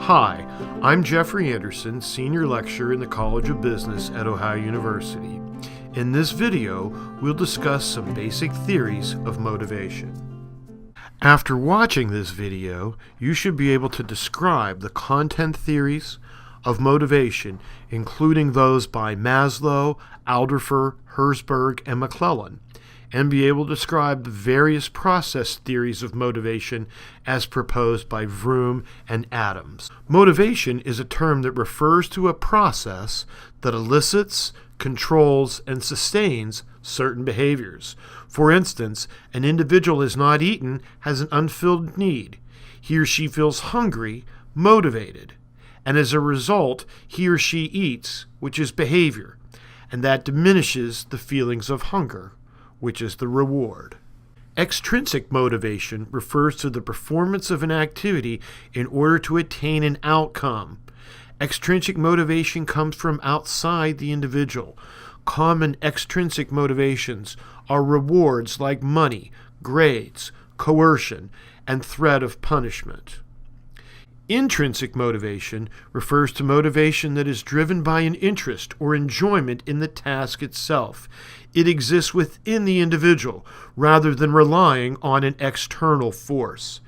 Hi, I'm Jeffrey Anderson, Senior Lecturer in the College of Business at Ohio University. In this video, we'll discuss some basic theories of motivation. After watching this video, you should be able to describe the content theories of motivation, including those by Maslow, Alderfer, Herzberg, and McClellan, and be able to describe the various process theories of motivation as proposed by Vroom and Adams. Motivation is a term that refers to a process that elicits, controls, and sustains certain behaviors. For instance, an individual has not eaten, has an unfilled need. He or she feels hungry, motivated, and as a result, he or she eats, which is behavior, and that diminishes the feelings of hunger, which is the reward. Extrinsic motivation refers to the performance of an activity in order to attain an outcome. Extrinsic motivation comes from outside the individual. Common extrinsic motivations are rewards like money, grades, coercion, and threat of punishment. Intrinsic motivation refers to motivation that is driven by an interest or enjoyment in the task itself. It exists within the individual rather than relying on an external force.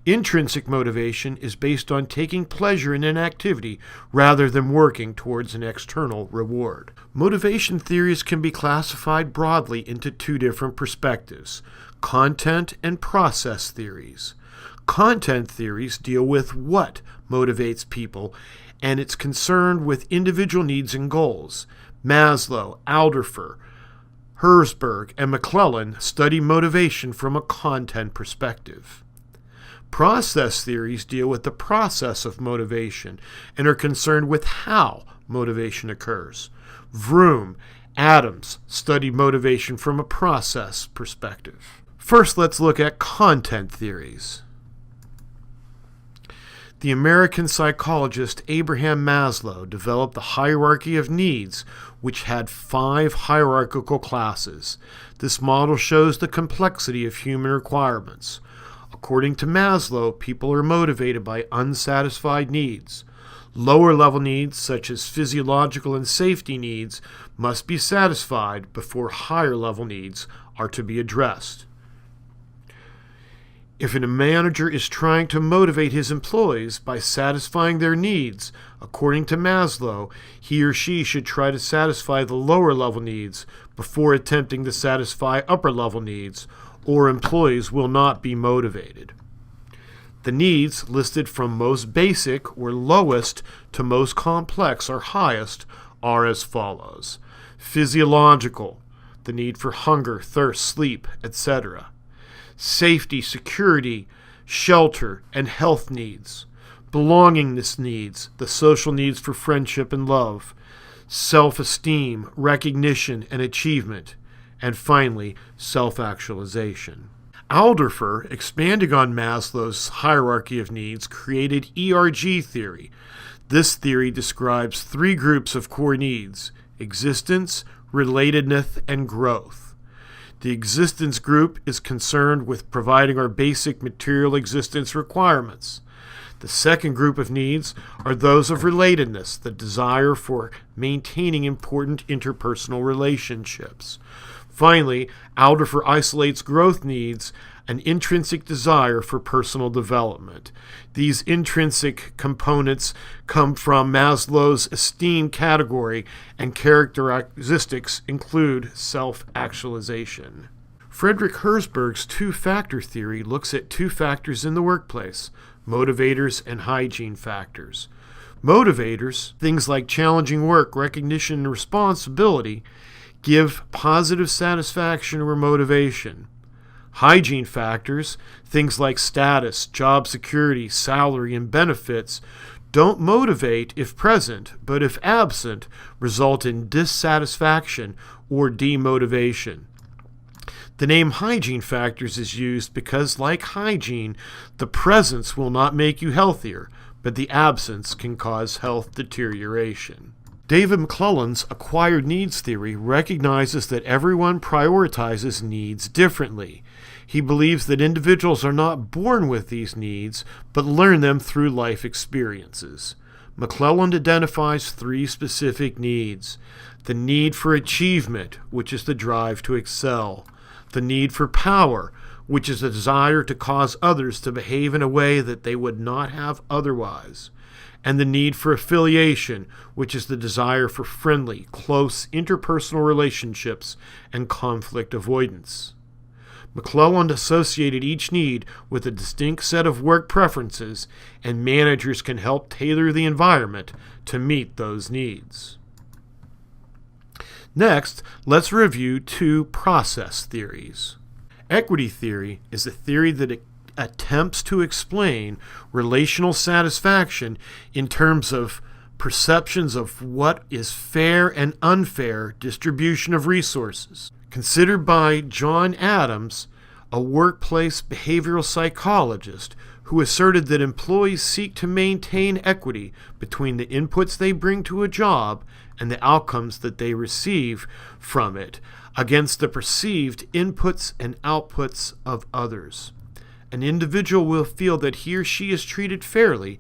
Intrinsic motivation is based on taking pleasure in an activity rather than working towards an external reward. Motivation theories can be classified broadly into two different perspectives: content and process theories. Content theories deal with what motivates people, and it's concerned with individual needs and goals. Maslow, Alderfer, Herzberg, and McClellan study motivation from a content perspective. Process theories deal with the process of motivation and are concerned with how motivation occurs. Vroom, Adams study motivation from a process perspective. First, let's look at content theories. The American psychologist Abraham Maslow developed the hierarchy of needs, which had 5 hierarchical classes. This model shows the complexity of human requirements. According to Maslow, people are motivated by unsatisfied needs. Lower-level needs, such as physiological and safety needs, must be satisfied before higher-level needs are to be addressed. If a manager is trying to motivate his employees by satisfying their needs, according to Maslow, he or she should try to satisfy the lower-level needs before attempting to satisfy upper-level needs, or employees will not be motivated. The needs listed from most basic or lowest to most complex or highest are as follows: physiological, the need for hunger, thirst, sleep, etc. Safety, security, shelter, and health needs. Belongingness needs, the social needs for friendship and love. Self-esteem, recognition, and achievement. And finally, self-actualization. Alderfer, expanding on Maslow's hierarchy of needs, created ERG theory. This theory describes 3 groups of core needs: existence, relatedness, and growth. The existence group is concerned with providing our basic material existence requirements. The second group of needs are those of relatedness, the desire for maintaining important interpersonal relationships. Finally, Alderfer isolates growth needs, an intrinsic desire for personal development. These intrinsic components come from Maslow's esteem category, and characteristics include self-actualization. Frederick Herzberg's two-factor theory looks at 2 factors in the workplace: motivators and hygiene factors. Motivators, things like challenging work, recognition, and responsibility, give positive satisfaction or motivation. Hygiene factors, things like status, job security, salary, and benefits, don't motivate if present, but if absent, result in dissatisfaction or demotivation. The name hygiene factors is used because, like hygiene, the presence will not make you healthier, but the absence can cause health deterioration. David McClellan's acquired needs theory recognizes that everyone prioritizes needs differently. He believes that individuals are not born with these needs, but learn them through life experiences. McClelland identifies three specific needs: the need for achievement, which is the drive to excel; the need for power, which is the desire to cause others to behave in a way that they would not have otherwise; and the need for affiliation, which is the desire for friendly, close interpersonal relationships and conflict avoidance. McClelland associated each need with a distinct set of work preferences, and managers can help tailor the environment to meet those needs. Next, let's review two process theories. Equity theory is a theory that attempts to explain relational satisfaction in terms of perceptions of what is fair and unfair distribution of resources. Considered by John Adams, a workplace behavioral psychologist, who asserted that employees seek to maintain equity between the inputs they bring to a job and the outcomes that they receive from it against the perceived inputs and outputs of others. An individual will feel that he or she is treated fairly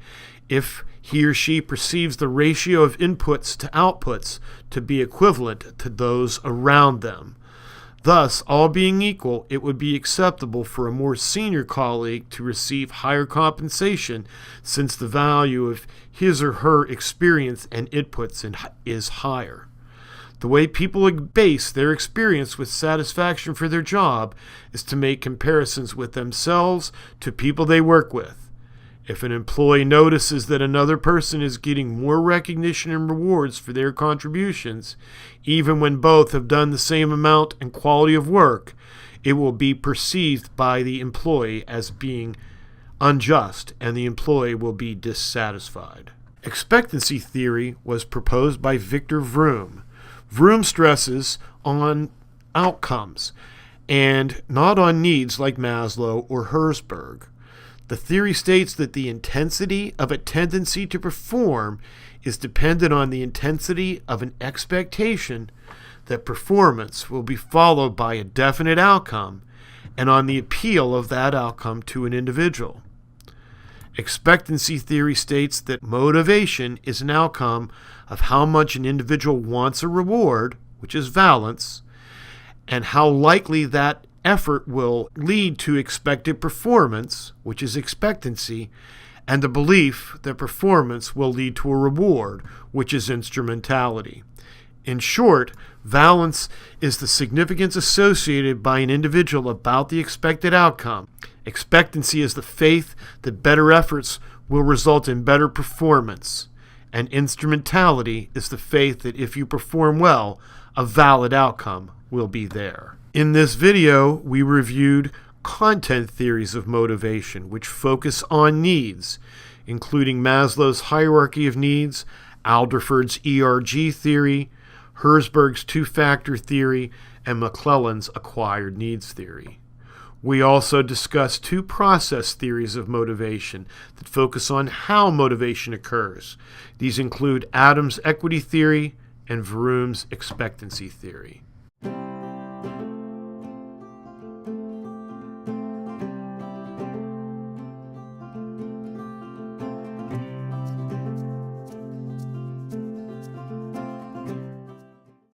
if he or she perceives the ratio of inputs to outputs to be equivalent to those around them. Thus, all being equal, it would be acceptable for a more senior colleague to receive higher compensation since the value of his or her experience and inputs is higher. The way people base their experience with satisfaction for their job is to make comparisons with themselves to people they work with. If an employee notices that another person is getting more recognition and rewards for their contributions, even when both have done the same amount and quality of work, it will be perceived by the employee as being unjust, and the employee will be dissatisfied. Expectancy theory was proposed by Victor Vroom. Vroom stresses on outcomes and not on needs like Maslow or Herzberg. The theory states that the intensity of a tendency to perform is dependent on the intensity of an expectation that performance will be followed by a definite outcome and on the appeal of that outcome to an individual. Expectancy theory states that motivation is an outcome of how much an individual wants a reward, which is valence, and how likely that effort will lead to expected performance, which is expectancy, and the belief that performance will lead to a reward, which is instrumentality. In short, valence is the significance associated by an individual about the expected outcome. Expectancy is the faith that better efforts will result in better performance, and instrumentality is the faith that if you perform well, a valid outcome will be there. In this video, we reviewed content theories of motivation, which focus on needs, including Maslow's hierarchy of needs, Alderford's ERG theory, Herzberg's two-factor theory, and McClelland's acquired needs theory. We also discussed two process theories of motivation that focus on how motivation occurs. These include Adams' equity theory and Vroom's expectancy theory.